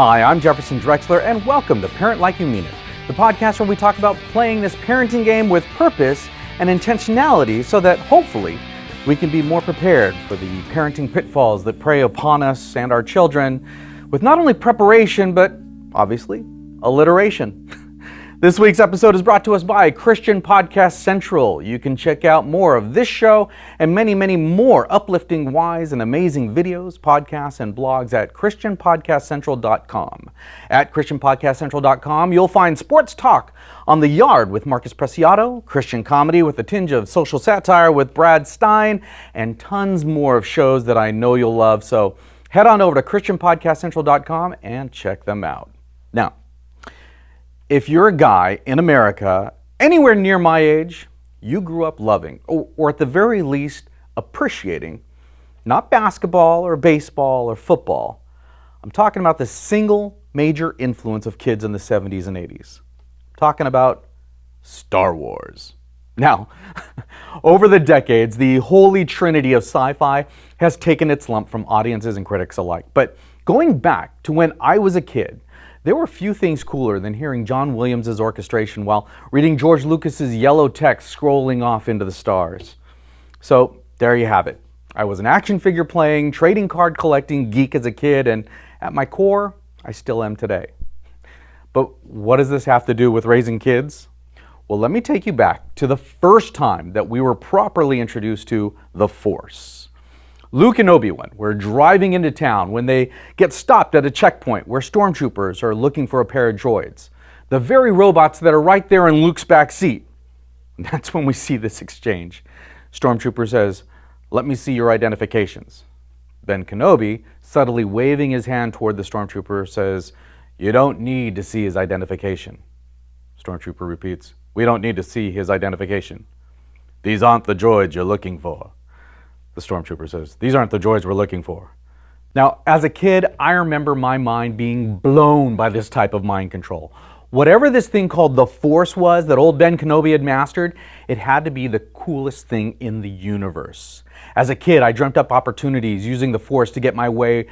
Hi, I'm Jefferson Drexler, and welcome to Parent Like You Mean It, the podcast where we talk about playing this parenting game with purpose and intentionality so that hopefully we can be more prepared for the parenting pitfalls that prey upon us and our children with not only preparation, but obviously, alliteration. This week's episode is brought to us by Christian Podcast Central. You can check out more of this show and many, many more uplifting, wise, and amazing videos, podcasts, and blogs at ChristianPodcastCentral.com. At ChristianPodcastCentral.com, you'll find sports talk on The Yard with Marcus Preciado, Christian comedy with a tinge of social satire with Brad Stein, and tons more of shows that I know you'll love. So head on over to ChristianPodcastCentral.com and check them out. Now, if you're a guy in America, anywhere near my age, you grew up loving, or at the very least, appreciating, not basketball or baseball or football. I'm talking about the single major influence of kids in the 70s and 80s. I'm talking about Star Wars. Now, over the decades, the holy trinity of sci-fi has taken its lump from audiences and critics alike. But going back to when I was a kid, there were few things cooler than hearing John Williams' orchestration while reading George Lucas's yellow text scrolling off into the stars. So there you have it. I was an action figure playing, trading card collecting geek as a kid, and at my core, I still am today. But what does this have to do with raising kids? Well, let me take you back to the first time that we were properly introduced to the Force. Luke and Obi-Wan were driving into town when they get stopped at a checkpoint where stormtroopers are looking for a pair of droids. The very robots that are right there in Luke's back seat. And that's when we see this exchange. Stormtrooper says, "Let me see your identifications." Then Kenobi, subtly waving his hand toward the stormtrooper, says, "You don't need to see his identification." Stormtrooper repeats, "We don't need to see his identification." "These aren't the droids you're looking for." The stormtrooper says, "These aren't the droids we're looking for." Now, as a kid, I remember my mind being blown by this type of mind control. Whatever this thing called the Force was that old Ben Kenobi had mastered, it had to be the coolest thing in the universe. As a kid, I dreamt up opportunities using the Force to get my way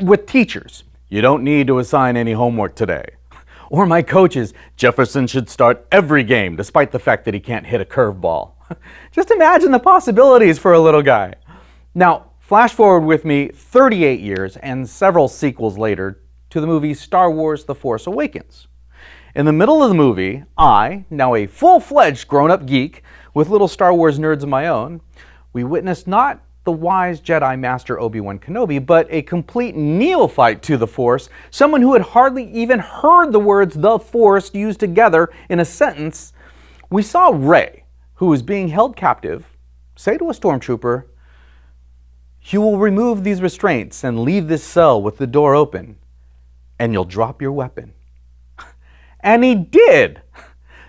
with teachers. "You don't need to assign any homework today." Or my coaches, "Jefferson should start every game despite the fact that he can't hit a curveball." Just imagine the possibilities for a little guy. Now, flash forward with me 38 years and several sequels later to the movie Star Wars: The Force Awakens. In the middle of the movie, I, now a full-fledged grown-up geek with little Star Wars nerds of my own, we witnessed not the wise Jedi Master Obi-Wan Kenobi, but a complete neophyte to the Force, someone who had hardly even heard the words "the Force" used together in a sentence. We saw Rey, who was being held captive, say to a stormtrooper, "You will remove these restraints and leave this cell with the door open, and you'll drop your weapon." And he did.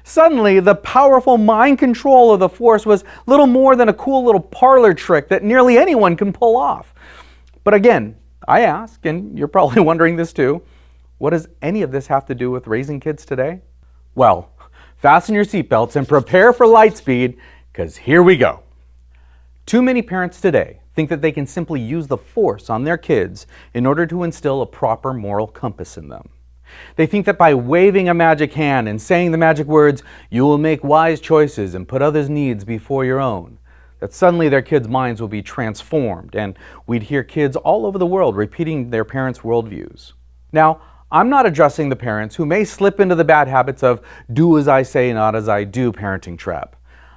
Suddenly, the powerful mind control of the Force was little more than a cool little parlor trick that nearly anyone can pull off. But again, I ask, and you're probably wondering this too, what does any of this have to do with raising kids today? Well, fasten your seatbelts and prepare for light speed, because here we go. Too many parents today think that they can simply use the Force on their kids in order to instill a proper moral compass in them. They think that by waving a magic hand and saying the magic words, "You will make wise choices and put others' needs before your own," that suddenly their kids' minds will be transformed, and we'd hear kids all over the world repeating their parents' worldviews. Now, I'm not addressing the parents who may slip into the bad habits of "do as I say, not as I do" parenting trap.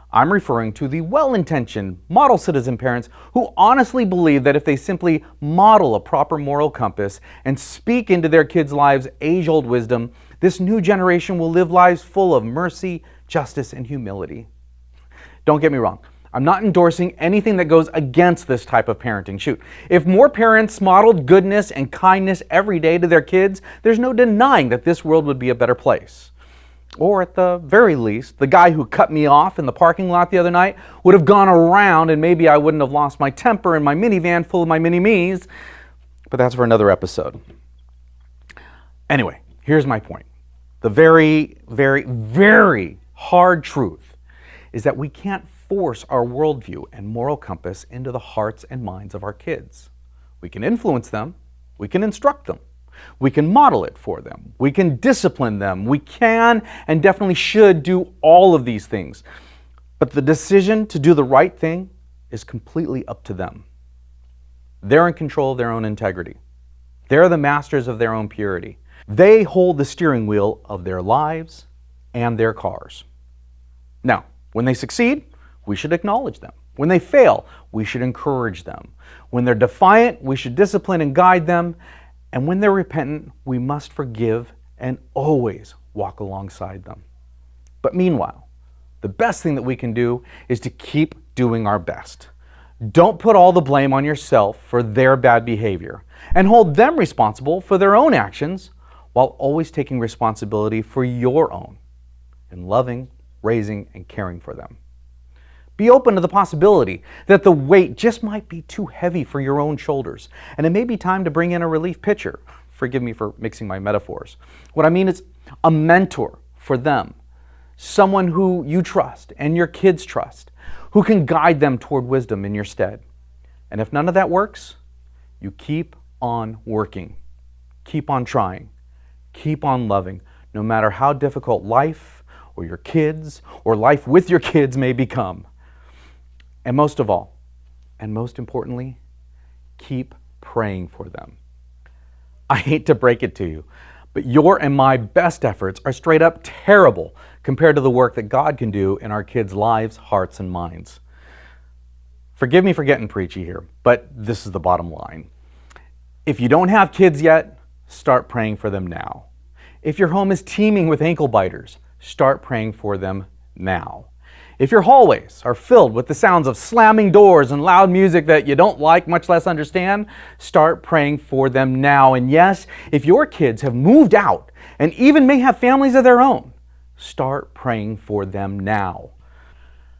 I'm referring to the well-intentioned, model citizen parents who honestly believe that if they simply model a proper moral compass and speak into their kids' lives age-old wisdom, this new generation will live lives full of mercy, justice, and humility. Don't get me wrong. I'm not endorsing anything that goes against this type of parenting. Shoot, if more parents modeled goodness and kindness every day to their kids, there's no denying that this world would be a better place. Or at the very least, the guy who cut me off in the parking lot the other night would have gone around and maybe I wouldn't have lost my temper in my minivan full of my mini-me's. But that's for another episode. Anyway, here's my point. The very, very, very hard truth is that we can't force our worldview and moral compass into the hearts and minds of our kids. We can influence them, we can instruct them, We can model it for them. We can discipline them. We can and definitely should do all of these things. But the decision to do the right thing is completely up to them. They're in control of their own integrity. They're the masters of their own purity. They hold the steering wheel of their lives and their cars. Now, when they succeed, we should acknowledge them. When they fail, we should encourage them. When they're defiant, we should discipline and guide them. And when they're repentant, we must forgive and always walk alongside them. But meanwhile, the best thing that we can do is to keep doing our best. Don't put all the blame on yourself for their bad behavior and hold them responsible for their own actions while always taking responsibility for your own in loving, raising, and caring for them. Be open to the possibility that the weight just might be too heavy for your own shoulders, and it may be time to bring in a relief pitcher. Forgive me for mixing my metaphors. What I mean is a mentor for them, someone who you trust and your kids trust, who can guide them toward wisdom in your stead. And if none of that works, you keep on working, keep on trying, keep on loving, no matter how difficult life or your kids or life with your kids may become. And most of all, and most importantly, keep praying for them. I hate to break it to you, but your and my best efforts are straight up terrible compared to the work that God can do in our kids' lives, hearts, and minds. Forgive me for getting preachy here, but this is the bottom line. If you don't have kids yet, start praying for them now. If your home is teeming with ankle biters, start praying for them now. If your hallways are filled with the sounds of slamming doors and loud music that you don't like, much less understand, start praying for them now. And yes, if your kids have moved out and even may have families of their own, start praying for them now.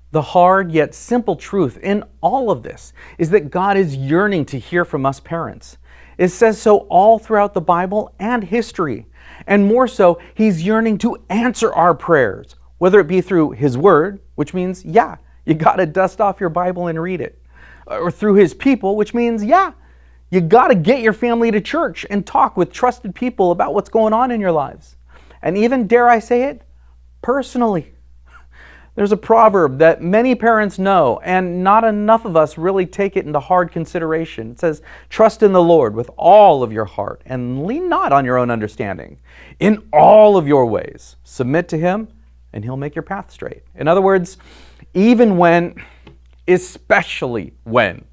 The hard yet simple truth in all of this is that God is yearning to hear from us parents. It says so all throughout the Bible and history. And more so, He's yearning to answer our prayers, whether it be through His Word, which means, yeah, you got to dust off your Bible and read it, or through His people, which means, yeah, you got to get your family to church and talk with trusted people about what's going on in your lives. And even, dare I say it, personally. There's a proverb that many parents know, and not enough of us really take it into hard consideration. It says, trust in the Lord with all of your heart and lean not on your own understanding. In all of your ways, submit to Him, and He'll make your path straight. In other words, even when, especially when,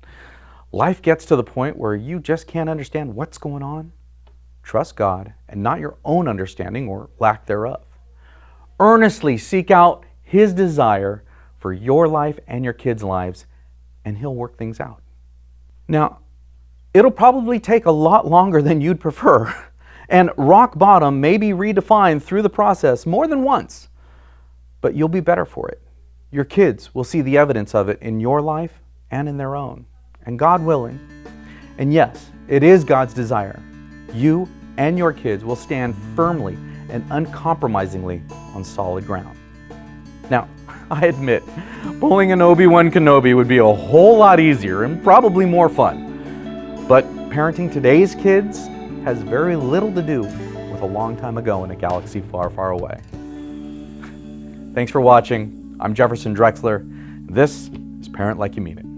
life gets to the point where you just can't understand what's going on, trust God and not your own understanding or lack thereof. Earnestly seek out His desire for your life and your kids' lives, and He'll work things out. Now, it'll probably take a lot longer than you'd prefer, and rock bottom may be redefined through the process more than once, but you'll be better for it. Your kids will see the evidence of it in your life and in their own, and God willing. And yes, it is God's desire. You and your kids will stand firmly and uncompromisingly on solid ground. Now, I admit, pulling an Obi-Wan Kenobi would be a whole lot easier and probably more fun. But parenting today's kids has very little to do with a long time ago in a galaxy far, far away. Thanks for watching. I'm Jefferson Drexler. This is Parent Like You Mean It.